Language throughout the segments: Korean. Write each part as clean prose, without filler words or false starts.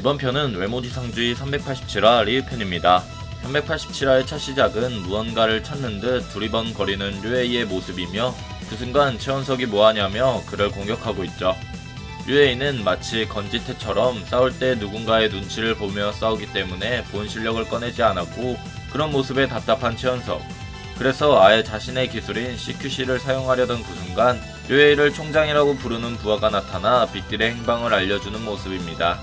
이번 편은 외모지상주의 387화 리뷰편입니다. 387화의 첫 시작은 무언가를 찾는 듯 두리번거리는 류에이의 모습이며 그 순간 최원석이 뭐하냐며 그를 공격하고 있죠. 류에이는 마치 건지태처럼 싸울 때 누군가의 눈치를 보며 싸우기 때문에 본 실력을 꺼내지 않았고 그런 모습에 답답한 최원석. 그래서 아예 자신의 기술인 CQC를 사용하려던 그 순간 류에이를 총장이라고 부르는 부하가 나타나 빅딜의 행방을 알려주는 모습입니다.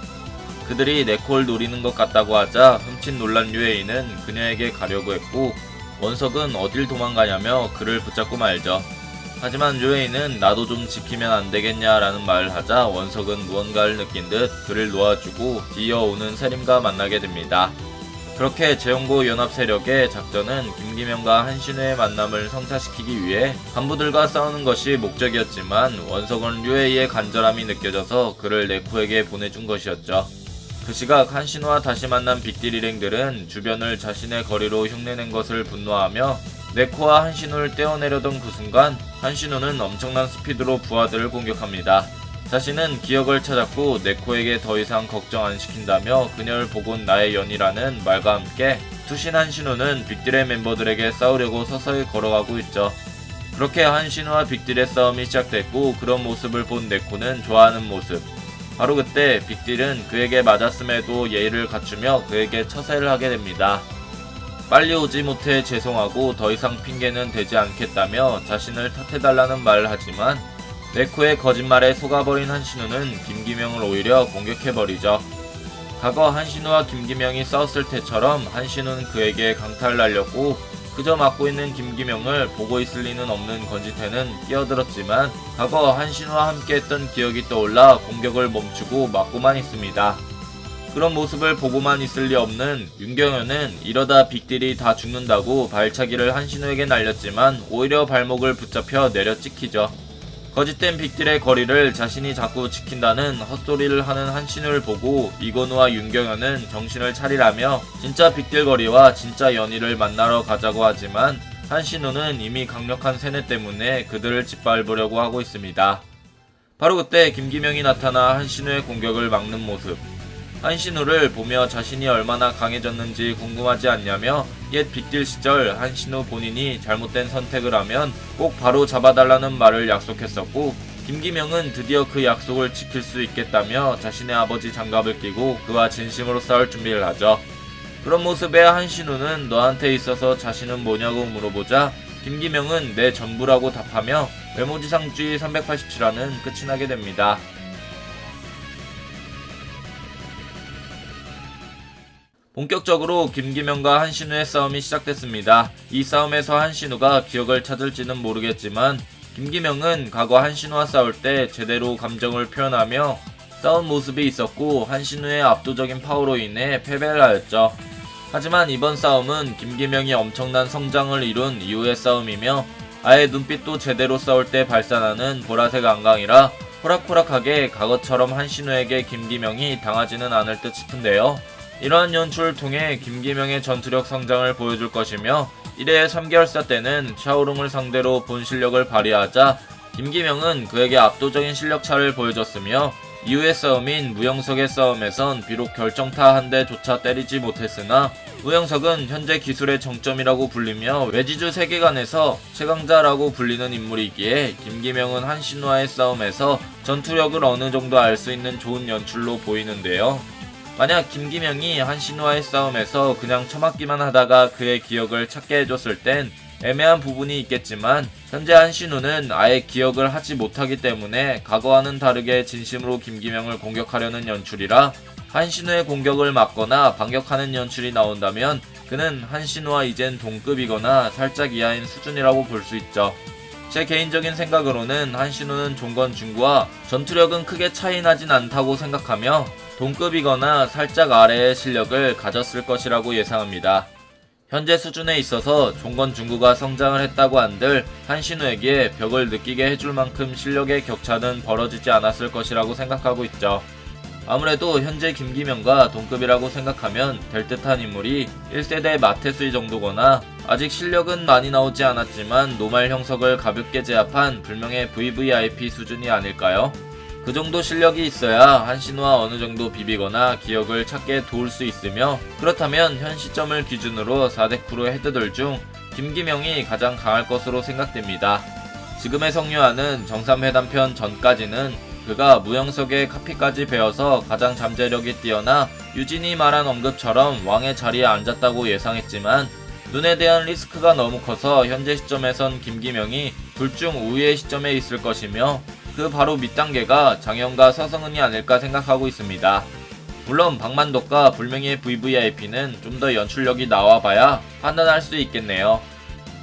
그들이 네코를 노리는 것 같다고 하자 흠칫 놀란 류에이는 그녀에게 가려고 했고 원석은 어딜 도망가냐며 그를 붙잡고 말죠. 하지만 류에이는 나도 좀 지키면 안되겠냐 라는 말을 하자 원석은 무언가를 느낀 듯 그를 놓아주고 뒤이어오는 세림과 만나게 됩니다. 그렇게 제용고 연합 세력의 작전은 김기명과 한신우의 만남을 성사시키기 위해 간부들과 싸우는 것이 목적이었지만 원석은 류에이의 간절함이 느껴져서 그를 네코에게 보내준 것이었죠. 그 시각 한신우와 다시 만난 빅딜 일행들은 주변을 자신의 거리로 흉내낸 것을 분노하며 네코와 한신우를 떼어내려던 그 순간 한신우는 엄청난 스피드로 부하들을 공격합니다. 자신은 기억을 찾았고 네코에게 더 이상 걱정 안 시킨다며 그녀를 보곤 나의 연이라는 말과 함께 투신 한신우는 빅딜의 멤버들에게 싸우려고 서서히 걸어가고 있죠. 그렇게 한신우와 빅딜의 싸움이 시작됐고 그런 모습을 본 네코는 좋아하는 모습. 바로 그때 빅딜은 그에게 맞았음에도 예의를 갖추며 그에게 처세를 하게 됩니다. 빨리 오지 못해 죄송하고 더 이상 핑계는 되지 않겠다며 자신을 탓해달라는 말을 하지만 네코의 거짓말에 속아버린 한신우는 김기명을 오히려 공격해버리죠. 과거 한신우와 김기명이 싸웠을 때처럼 한신우는 그에게 강타를 날렸고 그저 막고 있는 김기명을 보고 있을 리는 없는 건지태는 끼어들었지만 과거 한신우와 함께했던 기억이 떠올라 공격을 멈추고 막고만 있습니다. 그런 모습을 보고만 있을 리 없는 윤경현은 이러다 빅딜이 다 죽는다고 발차기를 한신우에게 날렸지만 오히려 발목을 붙잡혀 내려 찍히죠. 거짓된 빅딜의 거리를 자신이 자꾸 지킨다는 헛소리를 하는 한신우를 보고 이건우와 윤경현은 정신을 차리라며 진짜 빅딜 거리와 진짜 연희를 만나러 가자고 하지만 한신우는 이미 강력한 세뇌 때문에 그들을 짓밟으려고 하고 있습니다. 바로 그때 김기명이 나타나 한신우의 공격을 막는 모습. 한신우를 보며 자신이 얼마나 강해졌는지 궁금하지 않냐며 옛 빅딜 시절 한신우 본인이 잘못된 선택을 하면 꼭 바로 잡아달라는 말을 약속했었고 김기명은 드디어 그 약속을 지킬 수 있겠다며 자신의 아버지 장갑을 끼고 그와 진심으로 싸울 준비를 하죠. 그런 모습에 한신우는 너한테 있어서 자신은 뭐냐고 물어보자 김기명은 내 전부라고 답하며 외모지상주의 387화는 끝이 나게 됩니다. 본격적으로 김기명과 한신우의 싸움이 시작됐습니다. 이 싸움에서 한신우가 기억을 찾을지는 모르겠지만 김기명은 과거 한신우와 싸울 때 제대로 감정을 표현하며 싸운 모습이 있었고 한신우의 압도적인 파워로 인해 패배를 하였죠. 하지만 이번 싸움은 김기명이 엄청난 성장을 이룬 이후의 싸움이며 아예 눈빛도 제대로 싸울 때 발산하는 보라색 안강이라 호락호락하게 과거처럼 한신우에게 김기명이 당하지는 않을 듯 싶은데요. 이러한 연출을 통해 김기명의 전투력 성장을 보여줄 것이며 1회 3개월사 때는 샤오롱을 상대로 본 실력을 발휘하자 김기명은 그에게 압도적인 실력차를 보여줬으며 이후의 싸움인 무영석의 싸움에선 비록 결정타 한 대조차 때리지 못했으나 무영석은 현재 기술의 정점이라고 불리며 외지주 세계관에서 최강자라고 불리는 인물이기에 김기명은 한신우와의 싸움에서 전투력을 어느 정도 알 수 있는 좋은 연출로 보이는데요. 만약 김기명이 한신우와의 싸움에서 그냥 처맞기만 하다가 그의 기억을 찾게 해줬을 땐 애매한 부분이 있겠지만 현재 한신우는 아예 기억을 하지 못하기 때문에 과거와는 다르게 진심으로 김기명을 공격하려는 연출이라 한신우의 공격을 막거나 반격하는 연출이 나온다면 그는 한신우와 이젠 동급이거나 살짝 이하인 수준이라고 볼 수 있죠. 제 개인적인 생각으로는 한신우는 종건중구와 전투력은 크게 차이 나진 않다고 생각하며 동급이거나 살짝 아래의 실력을 가졌을 것이라고 예상합니다. 현재 수준에 있어서 종건중구가 성장을 했다고 한들 한신우에게 벽을 느끼게 해줄 만큼 실력의 격차는 벌어지지 않았을 것이라고 생각하고 있죠. 아무래도 현재 김기명과 동급이라고 생각하면 될 듯한 인물이 1세대 마테스이 정도거나 아직 실력은 많이 나오지 않았지만 노말 형석을 가볍게 제압한 불명의 VVIP 수준이 아닐까요? 그 정도 실력이 있어야 한신우와 어느 정도 비비거나 기억을 찾게 도울 수 있으며, 그렇다면 현 시점을 기준으로 4대 크루 헤드들 중 김기명이 가장 강할 것으로 생각됩니다. 지금의 성유아는 정삼회담편 전까지는 그가 무영석의 카피까지 배워서 가장 잠재력이 뛰어나 유진이 말한 언급처럼 왕의 자리에 앉았다고 예상했지만, 눈에 대한 리스크가 너무 커서 현재 시점에선 김기명이 둘 중 우위의 시점에 있을 것이며, 그 바로 밑단계가 장현과 서성은이 아닐까 생각하고 있습니다. 물론 박만덕과 불명의 VVIP는 좀 더 연출력이 나와봐야 판단할 수 있겠네요.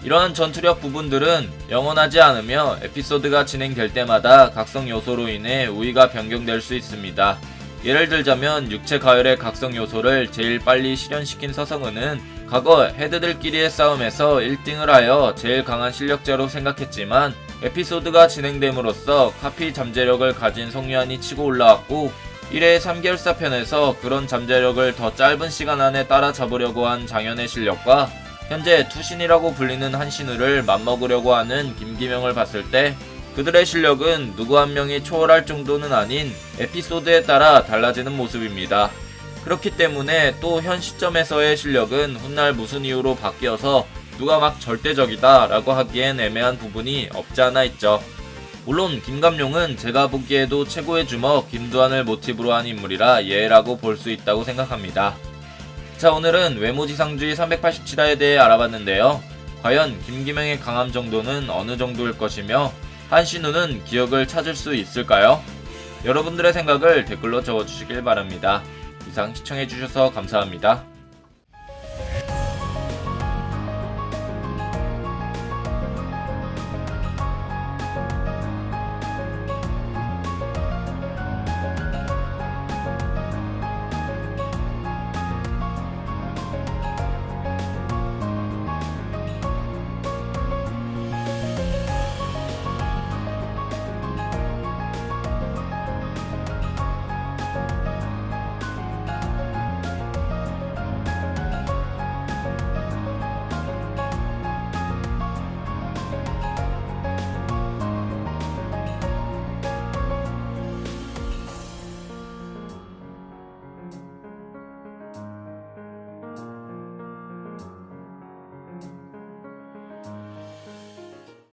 이러한 전투력 부분들은 영원하지 않으며 에피소드가 진행될 때마다 각성 요소로 인해 우위가 변경될 수 있습니다. 예를 들자면 육체 가열의 각성 요소를 제일 빨리 실현시킨 서성은은 과거 헤드들끼리의 싸움에서 1등을 하여 제일 강한 실력자로 생각했지만, 에피소드가 진행됨으로써 카피 잠재력을 가진 성유한이 치고 올라왔고, 1회 3개월사 편에서 그런 잠재력을 더 짧은 시간 안에 따라잡으려고 한 장현의 실력과 현재 투신이라고 불리는 한신우를 맞먹으려고 하는 김기명을 봤을 때 그들의 실력은 누구 한 명이 초월할 정도는 아닌 에피소드에 따라 달라지는 모습입니다. 그렇기 때문에 또 현 시점에서의 실력은 훗날 무슨 이유로 바뀌어서 누가 막 절대적이다 라고 하기엔 애매한 부분이 없지 않아 있죠. 물론 김감룡은 제가 보기에도 최고의 주먹 김두한을 모티브로 한 인물이라 예라고 볼 수 있다고 생각합니다. 자, 오늘은 외모지상주의 387화에 대해 알아봤는데요. 과연 김기명의 강함 정도는 어느 정도일 것이며 한신우는 기억을 찾을 수 있을까요? 여러분들의 생각을 댓글로 적어주시길 바랍니다. 이상 시청해주셔서 감사합니다.